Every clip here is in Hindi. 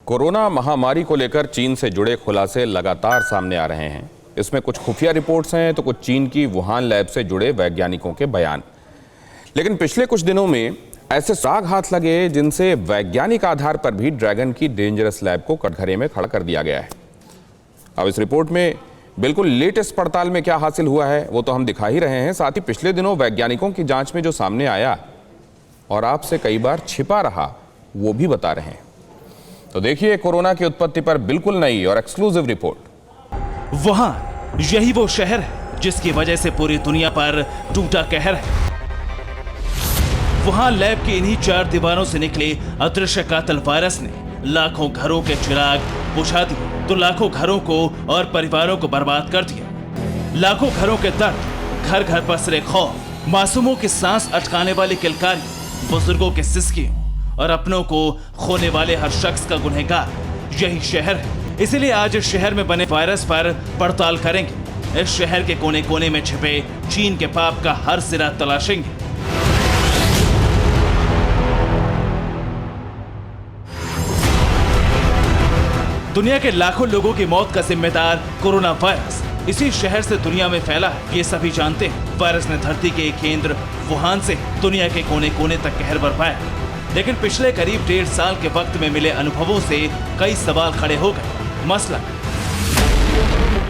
कोरोना महामारी को लेकर चीन से जुड़े खुलासे लगातार सामने आ रहे हैं। इसमें कुछ खुफिया रिपोर्ट्स हैं तो कुछ चीन की वुहान लैब से जुड़े वैज्ञानिकों के बयान। लेकिन पिछले कुछ दिनों में ऐसे सुराग हाथ लगे जिनसे वैज्ञानिक आधार पर भी ड्रैगन की डेंजरस लैब को कटघरे में खड़ा कर दिया गया है। अब इस रिपोर्ट में बिल्कुल लेटेस्ट पड़ताल में क्या हासिल हुआ है वो तो हम दिखा ही रहे हैं, साथ ही पिछले दिनों वैज्ञानिकों की जांच में जो सामने आया और आपसे कई बार छिपा रहा वो भी बता रहे हैं। तो देखिए कोरोना की उत्पत्ति पर बिल्कुल नई और एक्सक्लूसिव रिपोर्ट। वहां यही वो शहर है जिसकी वजह से पूरी दुनिया पर टूटा कहर है। वहां लैब की इन्हीं चार दीवारों से निकले अदृश्य कातिल वायरस ने लाखों घरों के चिराग बुझा दिए तो लाखों घरों को और परिवारों को बर्बाद कर दिया। लाखों घरों के दर्द, घर घर पसरे खौफ, मासूमों की सांस अटकाने वाली किलकारी, बुजुर्गों के सिसकियों और अपनों को खोने वाले हर शख्स का गुनहगार यही शहर है। इसीलिए आज इस शहर में बने वायरस पर पड़ताल करेंगे। इस शहर के कोने कोने में छिपे चीन के पाप का हर सिरा तलाशेंगे। दुनिया के लाखों लोगों की मौत का जिम्मेदार कोरोना वायरस इसी शहर से दुनिया में फैला है, ये सभी जानते हैं। वायरस ने धरती के एक केंद्र वुहान से दुनिया के कोने कोने तक कहर बरपाया। लेकिन पिछले करीब 1.5 साल के वक्त में मिले अनुभवों से कई सवाल खड़े हो गए। मसला,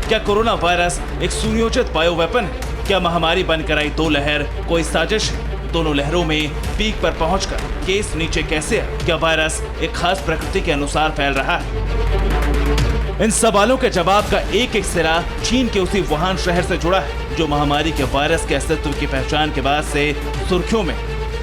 क्या कोरोना वायरस एक सुनियोजित बायो वेपन है? क्या महामारी बनकर आई दो लहर कोई साजिश है? दोनों लहरों में पीक पर पहुंचकर केस नीचे कैसे है? क्या वायरस एक खास प्रकृति के अनुसार फैल रहा है? इन सवालों के जवाब का एक एक सिरा चीन के उसी वुहान शहर से जुड़ा है जो महामारी के वायरस के अस्तित्व की पहचान के बाद से सुर्खियों में।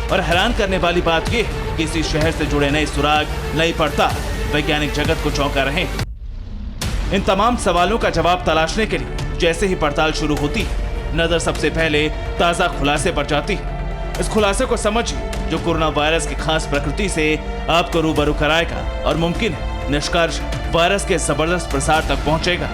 और हैरान करने वाली बात यह है कि इसी शहर से जुड़े नए सुराग, नई पड़ताल वैज्ञानिक जगत को चौंका रहे हैं। इन तमाम सवालों का जवाब तलाशने के लिए जैसे ही पड़ताल शुरू होती है, नजर सबसे पहले ताजा खुलासे पर जाती है। इस खुलासे को समझिए जो कोरोना वायरस की खास प्रकृति से आपको रूबरू कराएगा और मुमकिन है निष्कर्ष वायरस के जबरदस्त प्रसार तक पहुंचेगा।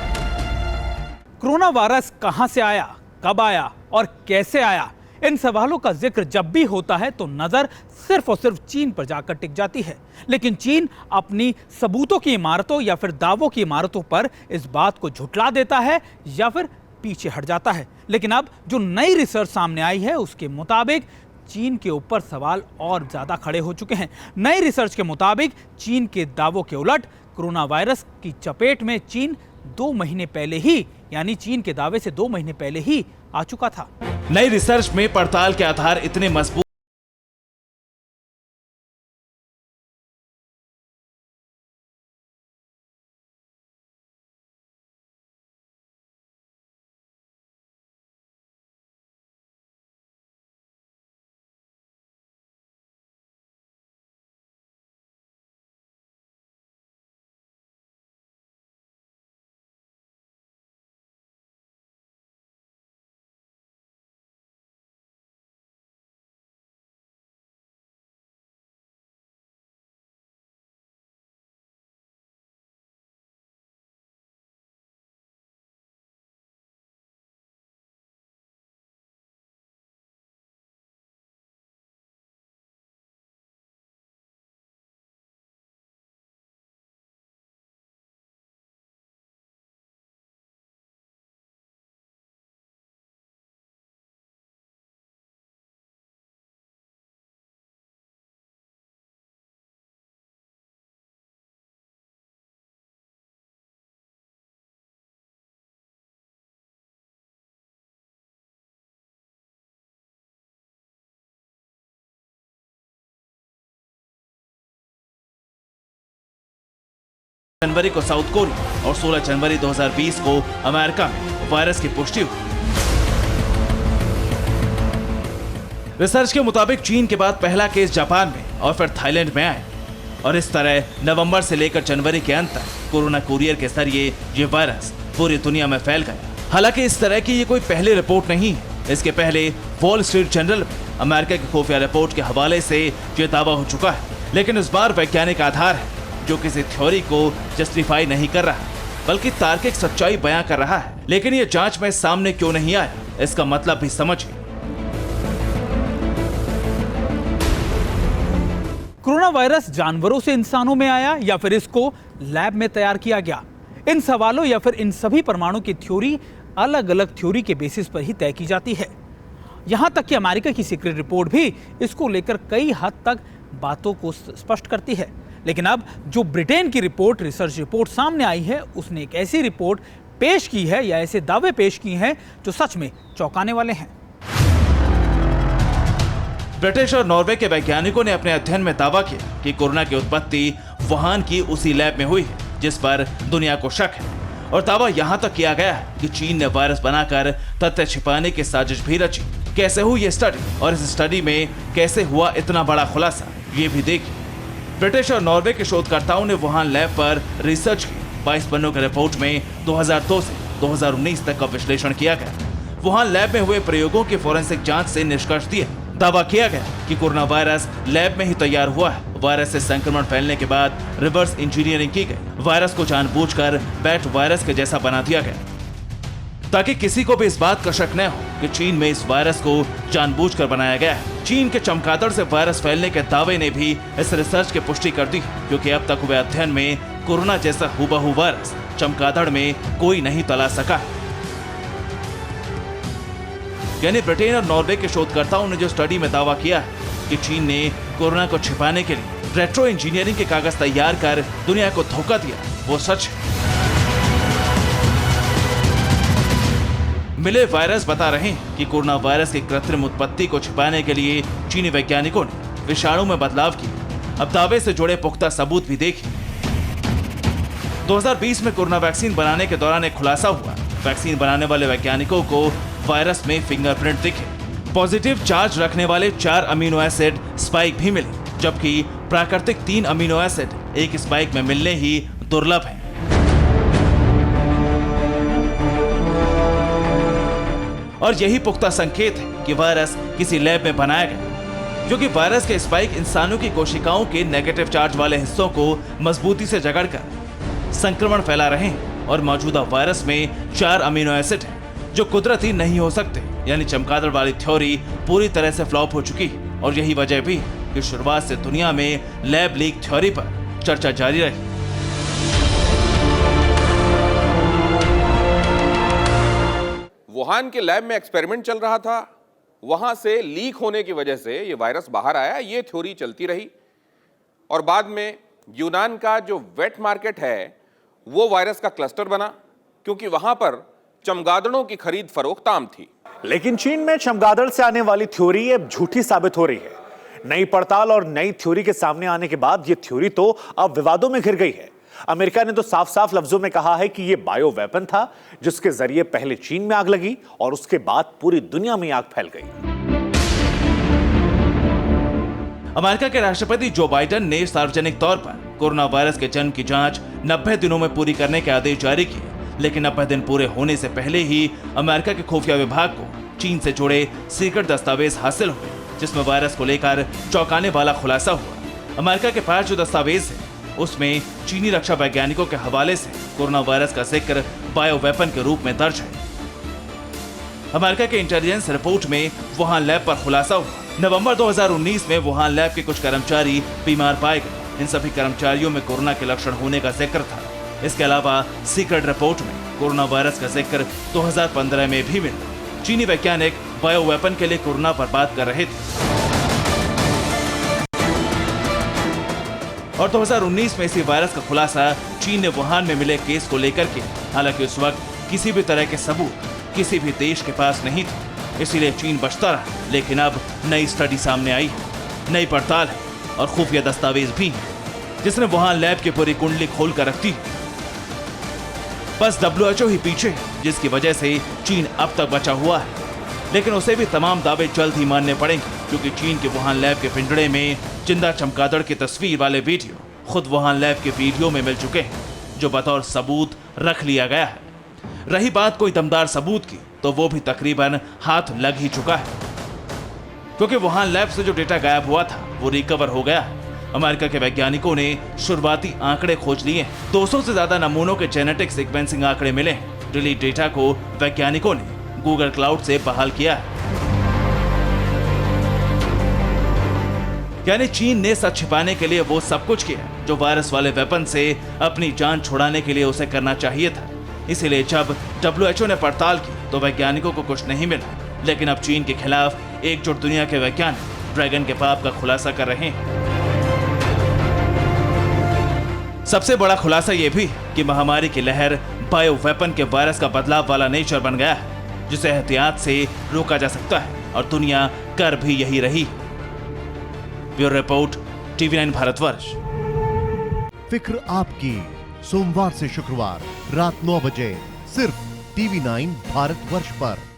कोरोना वायरस कहां से आया, कब आया और कैसे आया, इन सवालों का जिक्र जब भी होता है तो नजर सिर्फ और सिर्फ चीन पर जाकर टिक जाती है। लेकिन चीन अपनी सबूतों की इमारतों या फिर दावों की इमारतों पर इस बात को झुठला देता है या फिर पीछे हट जाता है। लेकिन अब जो नई रिसर्च सामने आई है उसके मुताबिक चीन के ऊपर सवाल और ज्यादा खड़े हो चुके हैं। नई रिसर्च के मुताबिक चीन के दावों के उलट कोरोना वायरस की चपेट में चीन 2 महीने पहले ही, यानी चीन के दावे से 2 महीने पहले ही आ चुका था। नई रिसर्च में पड़ताल के आधार इतने मजबूत जनवरी को साउथ कोरिया और 16 जनवरी 2020 को अमेरिका में वायरस की पुष्टि हुई। रिसर्च के मुताबिक चीन के बाद पहला केस जापान में और फिर थाईलैंड में आया और इस तरह नवंबर से लेकर जनवरी के अंत तक कोरोना कुरियर के जरिए ये वायरस पूरी दुनिया में फैल गया। हालांकि इस तरह की ये कोई पहली रिपोर्ट नहीं है। इसके पहले वॉल स्ट्रीट जर्नल में अमेरिका की खुफिया रिपोर्ट के हवाले से ये दावा हो चुका है, लेकिन इस बार वैज्ञानिक आधार है जो किसी थ्योरी को जस्टिफाई नहीं कर रहा बल्कि तार्किक सच्चाई बयां कर रहा है। लेकिन ये जांच में सामने क्यों नहीं आया, इसका मतलब भी समझिए। कोरोना वायरस जानवरों से इंसानों में आया या फिर इसको लैब में तैयार किया गया? इन सवालों या फिर इन सभी परमाणु की थ्योरी अलग अलग थ्योरी के बेसिस पर ही तय की जाती है। यहां तक कि अमेरिका की सीक्रेट रिपोर्ट भी इसको लेकर कई हद तक बातों को स्पष्ट करती है। लेकिन अब जो ब्रिटेन की रिसर्च रिपोर्ट सामने आई है, उसने एक ऐसी रिपोर्ट पेश की है या ऐसे दावे पेश किए हैं जो सच में चौंकाने वाले हैं। ब्रिटिश और नॉर्वे के वैज्ञानिकों ने अपने अध्ययन में दावा किया कि कोरोना की उत्पत्ति वुहान की उसी लैब में हुई है जिस पर दुनिया को शक है। और दावा यहां तक किया गया है कि चीन ने वायरस बनाकर तथ्य छिपाने की साजिश भी रची। कैसे हुई ये स्टडी और इस स्टडी में कैसे हुआ इतना बड़ा खुलासा, ये भी देखिए। ब्रिटिश और नॉर्वे के शोधकर्ताओं ने वुहान लैब पर रिसर्च की 22 पन्नों की रिपोर्ट में 2002 से 2019 तक का विश्लेषण किया गया। वुहान लैब में हुए प्रयोगों की फोरेंसिक जांच से निष्कर्ष दिए। दावा किया गया कि कोरोना वायरस लैब में ही तैयार हुआ है। वायरस से संक्रमण फैलने के बाद रिवर्स इंजीनियरिंग की गई। वायरस को जानबूझकर बैट वायरस के जैसा बना दिया गया ताकि किसी को भी इस बात का शक न हो कि चीन में इस वायरस को जानबूझकर बनाया गया है। चीन के चमगादड़ से वायरस फैलने के दावे ने भी इस रिसर्च की पुष्टि कर दी, क्योंकि अब तक हुए अध्ययन में कोरोना जैसा हुबहू वायरस चमगादड़ में कोई नहीं तला सका है। यानी ब्रिटेन और नॉर्वे के शोधकर्ताओं ने जो स्टडी में दावा किया है कि चीन ने कोरोना को छिपाने के लिए रेट्रो इंजीनियरिंग के कागज तैयार कर दुनिया को धोखा दिया, वो सच है। मिले वायरस बता रहे हैं कि कोरोना वायरस की कृत्रिम उत्पत्ति को छिपाने के लिए चीनी वैज्ञानिकों ने विषाणु में बदलाव किए। अब दावे से जुड़े पुख्ता सबूत भी देखिए। 2020 में कोरोना वैक्सीन बनाने के दौरान एक खुलासा हुआ। वैक्सीन बनाने वाले वैज्ञानिकों को वायरस में फिंगरप्रिंट दिखे। पॉजिटिव चार्ज रखने वाले 4 अमीनो एसिड स्पाइक भी मिले, जबकि प्राकृतिक 3 अमीनो एसिड एक स्पाइक में मिलने ही दुर्लभ हैं। और यही पुख्ता संकेत है कि वायरस किसी लैब में बनाया गया, क्योंकि वायरस के स्पाइक इंसानों की कोशिकाओं के नेगेटिव चार्ज वाले हिस्सों को मजबूती से जकड़कर संक्रमण फैला रहे हैं। और मौजूदा वायरस में 4 अमीनो एसिड हैं जो कुदरती नहीं हो सकते। यानी चमगादड़ वाली थ्योरी पूरी तरह से फ्लॉप हो चुकी है। और यही वजह भी कि शुरुआत से दुनिया में लैब लीक थ्योरी पर चर्चा जारी रही। वुहान के लैब में एक्सपेरिमेंट चल रहा था, वहां से लीक होने की वजह से ये वायरस बाहर आया, ये थ्योरी चलती रही। और बाद में यूनान का जो वेट मार्केट है वो वायरस का क्लस्टर बना, क्योंकि वहां पर चमगादड़ों की खरीद फरोख्त आम थी। लेकिन चीन में चमगादड़ से आने वाली थ्योरी अब झूठी साबित हो रही है। नई पड़ताल और नई थ्योरी के सामने आने के बाद यह थ्योरी तो अब विवादों में घिर गई है। अमेरिका ने तो साफ साफ लफ्जों में कहा है कि यह बायो वेपन था, जिसके जरिए पहले चीन में आग लगी और उसके बाद पूरी दुनिया में आग फैल गई। अमेरिका के राष्ट्रपति जो बाइडेन ने सार्वजनिक तौर पर कोरोना वायरस के जन्म की जांच 90 दिनों में पूरी करने के आदेश जारी किए। लेकिन 90 दिन पूरे होने से पहले ही अमेरिका के खुफिया विभाग को चीन से जुड़े सीक्रेट दस्तावेज हासिल हुए, जिसमें वायरस को लेकर चौंकाने वाला खुलासा हुआ। अमेरिका के पास जो दस्तावेज है उसमें चीनी रक्षा वैज्ञानिकों के हवाले से कोरोना वायरस का जिक्र बायो वेपन के रूप में दर्ज है। अमेरिका के इंटेलिजेंस रिपोर्ट में वुहान लैब पर खुलासा हुआ। नवंबर 2019 में वुहान लैब के कुछ कर्मचारी बीमार पाए गए। इन सभी कर्मचारियों में कोरोना के लक्षण होने का जिक्र था। इसके अलावा सीक्रेट रिपोर्ट में कोरोना वायरस का जिक्र 2015 में भी मिला। चीनी वैज्ञानिक बायो वेपन के लिए कोरोना पर बात कर रहे थे और 2019 में इसी वायरस का खुलासा चीन ने वुहान में मिले केस को लेकर किया। हालांकि उस वक्त किसी भी तरह के सबूत किसी भी देश के पास नहीं थे, इसीलिए चीन बचता रहा। लेकिन अब नई स्टडी सामने आई है, नई पड़ताल है और खुफिया दस्तावेज भी है, जिसने वुहान लैब की पूरी कुंडली खोल कर रखती है। बस WHO ही पीछे है, जिसकी वजह से चीन अब तक बचा हुआ है। लेकिन उसे भी तमाम दावे जल्द ही मानने पड़ेंगे, क्योंकि चीन के वुहान लैब के पिंजड़े में जिंदा चमगादड़ की तस्वीर वाले वीडियो खुद वुहान लैब के वीडियो में मिल चुके हैं, जो बतौर सबूत रख लिया गया है। रही बात कोई दमदार सबूत की, तो वो भी तकरीबन हाथ लग ही चुका है, क्योंकि वुहान लैब से जो डेटा गायब हुआ था वो रिकवर हो गया है। अमेरिका के वैज्ञानिकों ने शुरुआती आंकड़े खोज लिए। 200 से ज्यादा नमूनों के जेनेटिक सीक्वेंसिंग आंकड़े मिले हैं। डिलीट डेटा को वैज्ञानिकों ने गूगल क्लाउड से बहाल किया है। यानी चीन ने सच छिपाने के लिए वो सब कुछ किया जो वायरस वाले वेपन से अपनी जान छुड़ाने के लिए उसे करना चाहिए था। इसीलिए जब WHO ने पड़ताल की तो वैज्ञानिकों को कुछ नहीं मिला, लेकिन अब चीन के खिलाफ एकजुट दुनिया के वैज्ञानिक ड्रैगन के पाप का खुलासा कर रहे हैं। सबसे बड़ा खुलासा यह भी कि महामारी की लहर बायो वेपन के वायरस का बदलाव वाला नेचर बन गया है, जिसे एहतियात से रोका जा सकता है और दुनिया कर भी यही रही। Bureau report, TV9 Bharatvarsh. फिक्र आपकी, सोमवार से शुक्रवार रात 9 बजे सिर्फ TV9 भारतवर्ष पर।